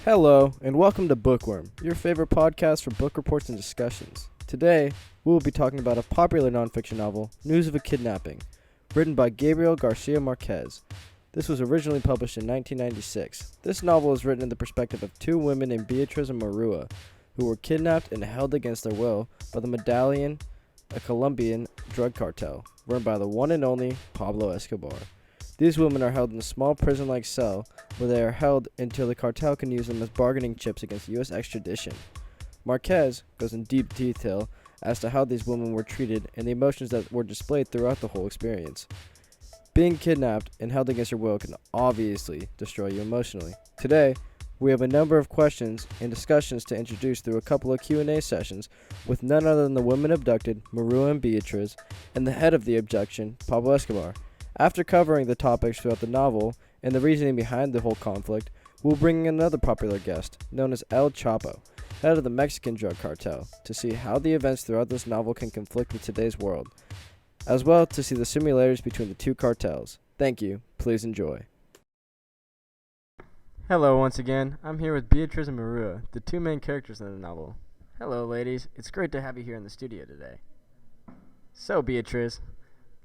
Hello, and welcome to Bookworm, your favorite podcast for book reports and discussions. Today, we will be talking about a popular nonfiction novel, News of a Kidnapping, written by Gabriel Garcia Marquez. This was originally published in 1996. This novel is written in the perspective of two women named Beatriz and Marua, who were kidnapped and held against their will by the Medallion, a Colombian drug cartel, run by the one and only Pablo Escobar. These women are held in a small prison-like cell where they are held until the cartel can use them as bargaining chips against U.S. extradition. Marquez goes in deep detail as to how these women were treated and the emotions that were displayed throughout the whole experience. Being kidnapped and held against your will can obviously destroy you emotionally. Today, we have a number of questions and discussions to introduce through a couple of Q&A sessions with none other than the women abducted, Marua and Beatriz, and the head of the abduction, Pablo Escobar. After covering the topics throughout the novel and the reasoning behind the whole conflict, we'll bring in another popular guest, known as El Chapo, head of the Mexican drug cartel, to see how the events throughout this novel can conflict with today's world, as well to see the similarities between the two cartels. Thank you. Please enjoy. Hello once again. I'm here with Beatriz and Marua, the two main characters in the novel. Hello ladies. It's great to have you here in the studio today. So Beatriz,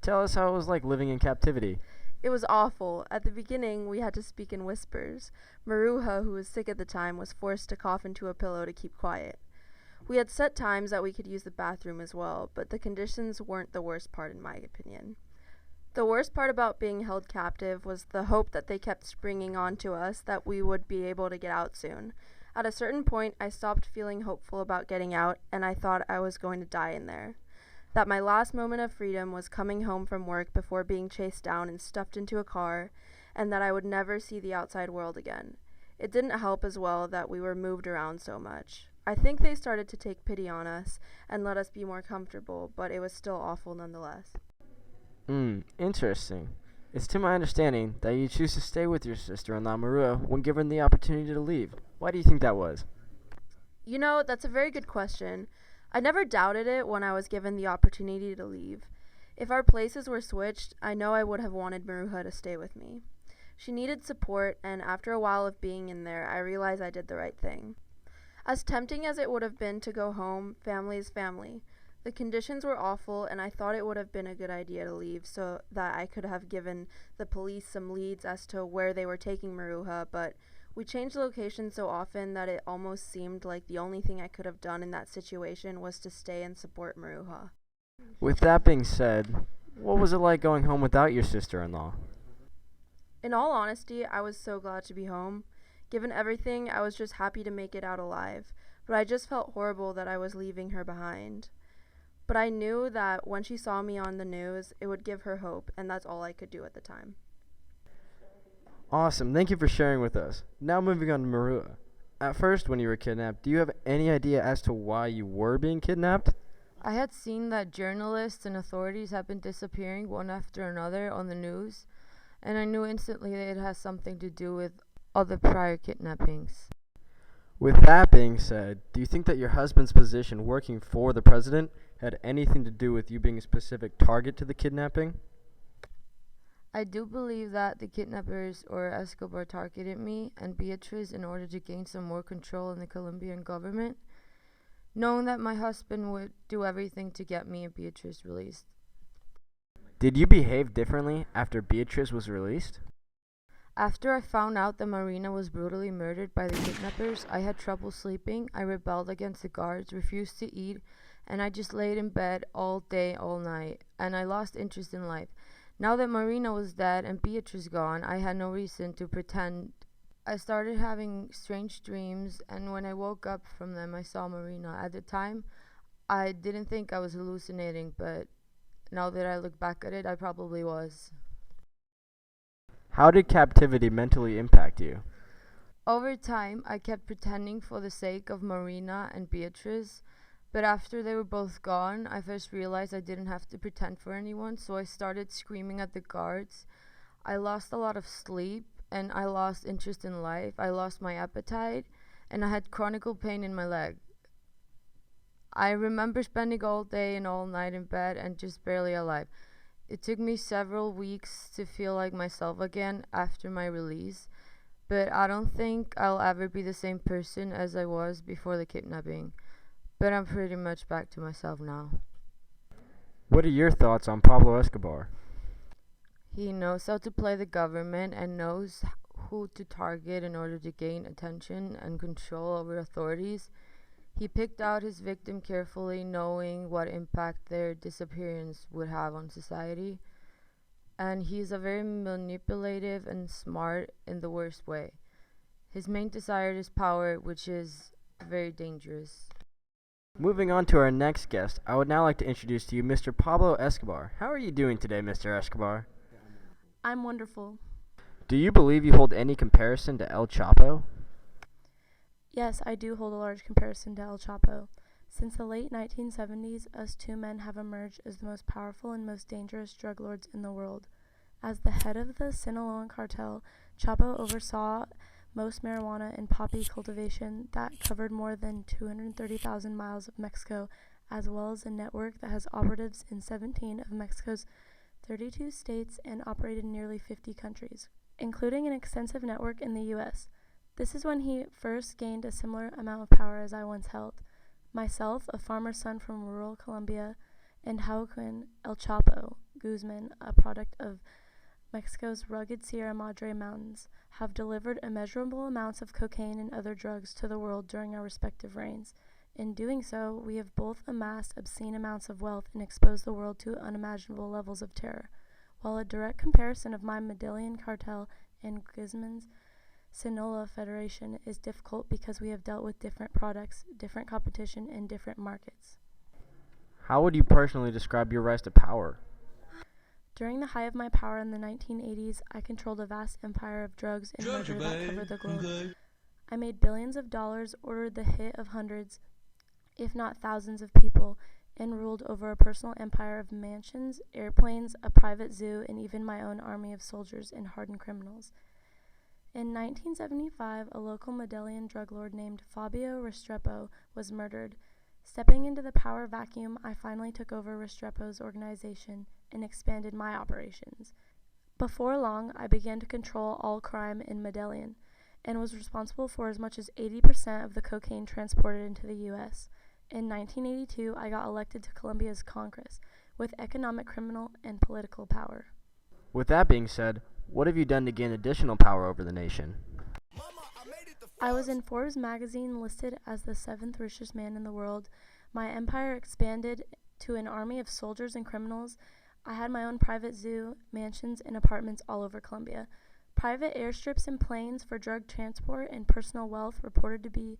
tell us how it was like living in captivity. It was awful. At the beginning, we had to speak in whispers. Maruja, who was sick at the time, was forced to cough into a pillow to keep quiet. We had set times that we could use the bathroom as well, but the conditions weren't the worst part in my opinion. The worst part about being held captive was the hope that they kept springing onto us that we would be able to get out soon. At a certain point, I stopped feeling hopeful about getting out, and I thought I was going to die in there. That my last moment of freedom was coming home from work before being chased down and stuffed into a car, and that I would never see the outside world again. It didn't help as well that we were moved around so much. I think they started to take pity on us and let us be more comfortable, but it was still awful nonetheless. Interesting. It's to my understanding that you choose to stay with your sister-in-law Marua when given the opportunity to leave. Why do you think that was? You know, that's a very good question. I never doubted it when I was given the opportunity to leave. If our places were switched, I know I would have wanted Maruja to stay with me. She needed support, and after a while of being in there, I realized I did the right thing. As tempting as it would have been to go home, family is family. The conditions were awful, and I thought it would have been a good idea to leave so that I could have given the police some leads as to where they were taking Maruja, but we changed locations so often that it almost seemed like the only thing I could have done in that situation was to stay and support Maruja. With that being said, what was it like going home without your sister-in-law? In all honesty, I was so glad to be home. Given everything, I was just happy to make it out alive, but I just felt horrible that I was leaving her behind. But I knew that when she saw me on the news, it would give her hope, and that's all I could do at the time. Awesome, thank you for sharing with us. Now moving on to Marua. At first, when you were kidnapped, do you have any idea as to why you were being kidnapped? I had seen that journalists and authorities have been disappearing one after another on the news, and I knew instantly that it has something to do with other prior kidnappings. With that being said, do you think that your husband's position working for the president had anything to do with you being a specific target to the kidnapping? I do believe that the kidnappers or Escobar targeted me and Beatriz in order to gain some more control in the Colombian government, knowing that my husband would do everything to get me and Beatriz released. Did you behave differently after Beatriz was released? After I found out that Marina was brutally murdered by the kidnappers, I had trouble sleeping, I rebelled against the guards, refused to eat, and I just laid in bed all day, all night, and I lost interest in life. Now that Marina was dead and Beatriz gone, I had no reason to pretend. I started having strange dreams, and when I woke up from them, I saw Marina. At the time, I didn't think I was hallucinating, but now that I look back at it, I probably was. How did captivity mentally impact you? Over time, I kept pretending for the sake of Marina and Beatriz, but after they were both gone, I first realized I didn't have to pretend for anyone, so I started screaming at the guards. I lost a lot of sleep, and I lost interest in life. I lost my appetite, and I had chronic pain in my leg. I remember spending all day and all night in bed and just barely alive. It took me several weeks to feel like myself again after my release, but I don't think I'll ever be the same person as I was before the kidnapping. But I'm pretty much back to myself now. What are your thoughts on Pablo Escobar? He knows how to play the government and knows who to target in order to gain attention and control over authorities. He picked out his victim carefully, knowing what impact their disappearance would have on society. And he's a very manipulative and smart in the worst way. His main desire is power, which is very dangerous. Moving on to our next guest, I would now like to introduce to you Mr. Pablo Escobar. How are you doing today, Mr. Escobar? I'm wonderful. Do you believe you hold any comparison to El Chapo? Yes, I do hold a large comparison to El Chapo. Since the late 1970s, us two men have emerged as the most powerful and most dangerous drug lords in the world. As the head of the Sinaloan cartel, Chapo oversaw most marijuana and poppy cultivation that covered more than 230,000 miles of Mexico, as well as a network that has operatives in 17 of Mexico's 32 states and operated in nearly 50 countries, including an extensive network in the U.S. This is when he first gained a similar amount of power as I once held. Myself, a farmer's son from rural Colombia, and Joaquin El Chapo Guzman, a product of Mexico's rugged Sierra Madre Mountains, have delivered immeasurable amounts of cocaine and other drugs to the world during our respective reigns. In doing so, we have both amassed obscene amounts of wealth and exposed the world to unimaginable levels of terror. While a direct comparison of my Medellin cartel and Guzman's Sinaloa Federation is difficult because we have dealt with different products, different competition, and different markets. How would you personally describe your rise to power? During the height of my power in the 1980s, I controlled a vast empire of drugs and murder that covered the globe. I made billions of dollars, ordered the hit of hundreds, if not thousands of people, and ruled over a personal empire of mansions, airplanes, a private zoo, and even my own army of soldiers and hardened criminals. In 1975, a local Medellin drug lord named Fabio Restrepo was murdered. Stepping into the power vacuum, I finally took over Restrepo's organization and expanded my operations. Before long, I began to control all crime in Medellin and was responsible for as much as 80% of the cocaine transported into the U.S. In 1982, I got elected to Colombia's Congress with economic, criminal, and political power. With that being said, what have you done to gain additional power over the nation? I was in Forbes magazine listed as the 7th richest man in the world. My empire expanded to an army of soldiers and criminals. I had my own private zoo, mansions, and apartments all over Colombia. Private airstrips and planes for drug transport and personal wealth reported to be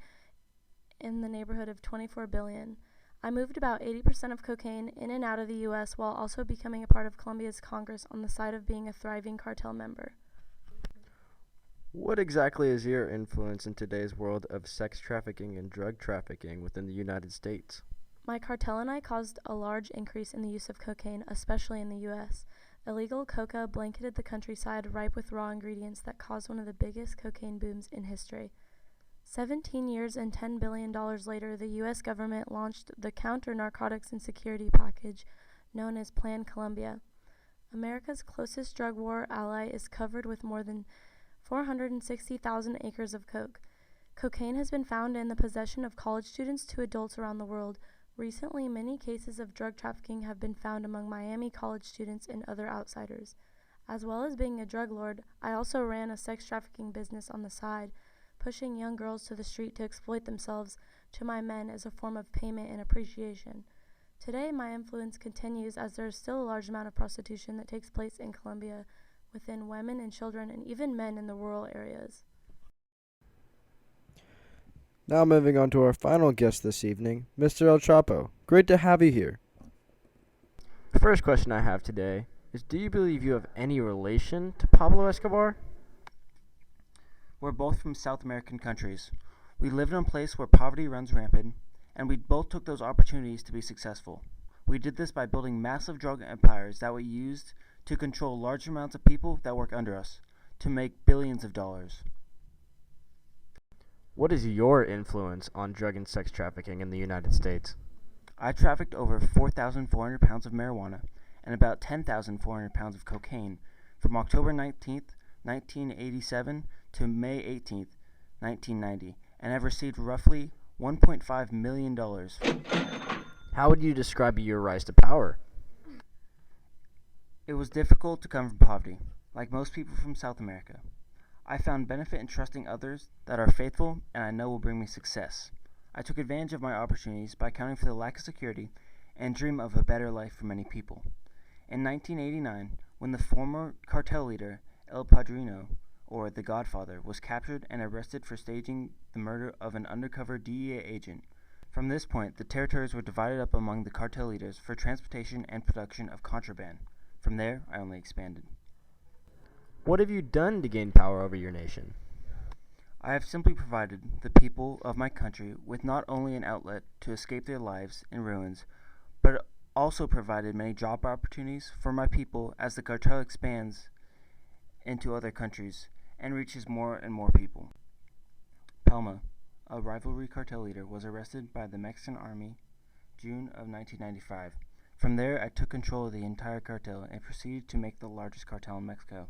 in the neighborhood of 24 billion. I moved about 80% of cocaine in and out of the U.S. while also becoming a part of Colombia's Congress on the side of being a thriving cartel member. What exactly is your influence in today's world of sex trafficking and drug trafficking within the United States? My cartel and I caused a large increase in the use of cocaine, especially in the U.S. Illegal coca blanketed the countryside ripe with raw ingredients that caused one of the biggest cocaine booms in history. 17 years and $10 billion later, the U.S. government launched the Counter-Narcotics and Security Package, known as Plan Colombia. America's closest drug war ally is covered with more than 460,000 acres of coke. Cocaine has been found in the possession of college students to adults around the world. Recently, many cases of drug trafficking have been found among Miami college students and other outsiders. As well as being a drug lord, I also ran a sex trafficking business on the side, pushing young girls to the street to exploit themselves to my men as a form of payment and appreciation. Today, my influence continues as there is still a large amount of prostitution that takes place in Colombia within women and children and even men in the rural areas. Now moving on to our final guest this evening, Mr. El Chapo. Great to have you here. The first question I have today is, do you believe you have any relation to Pablo Escobar? We're both from South American countries. We lived in a place where poverty runs rampant, and we both took those opportunities to be successful. We did this by building massive drug empires that we used to control large amounts of people that work under us, to make billions of dollars. What is your influence on drug and sex trafficking in the United States? I trafficked over 4,400 pounds of marijuana and about 10,400 pounds of cocaine from October 19th, 1987 to May 18th, 1990, and have received roughly $1.5 million. How would you describe your rise to power? It was difficult to come from poverty, like most people from South America. I found benefit in trusting others that are faithful and I know will bring me success. I took advantage of my opportunities by accounting for the lack of security and dream of a better life for many people. In 1989, when the former cartel leader El Padrino, or the Godfather, was captured and arrested for staging the murder of an undercover DEA agent. From this point, the territories were divided up among the cartel leaders for transportation and production of contraband. From there, I only expanded. What have you done to gain power over your nation? I have simply provided the people of my country with not only an outlet to escape their lives in ruins, but also provided many job opportunities for my people as the cartel expands into other countries and reaches more and more people. Palma, a rivalry cartel leader, was arrested by the Mexican army June of 1995. From there, I took control of the entire cartel and proceeded to make the largest cartel in Mexico,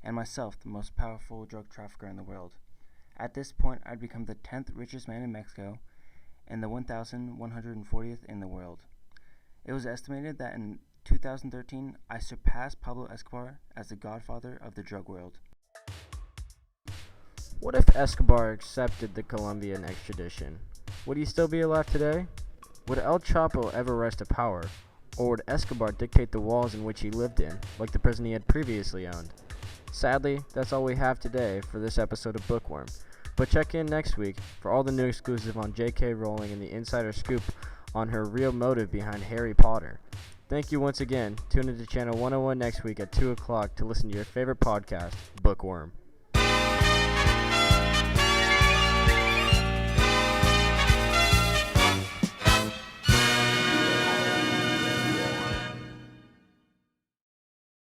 and myself the most powerful drug trafficker in the world. At this point, I'd become the 10th richest man in Mexico and the 1,140th in the world. It was estimated that in 2013, I surpassed Pablo Escobar as the godfather of the drug world. What if Escobar accepted the Colombian extradition? Would he still be alive today? Would El Chapo ever rise to power? Or would Escobar dictate the walls in which he lived in, like the prison he had previously owned? Sadly, that's all we have today for this episode of Bookworm. But check in next week for all the new exclusive on J.K. Rowling and the insider scoop on her real motive behind Harry Potter. Thank you once again. Tune into Channel 101 next week at 2 o'clock to listen to your favorite podcast, Bookworm.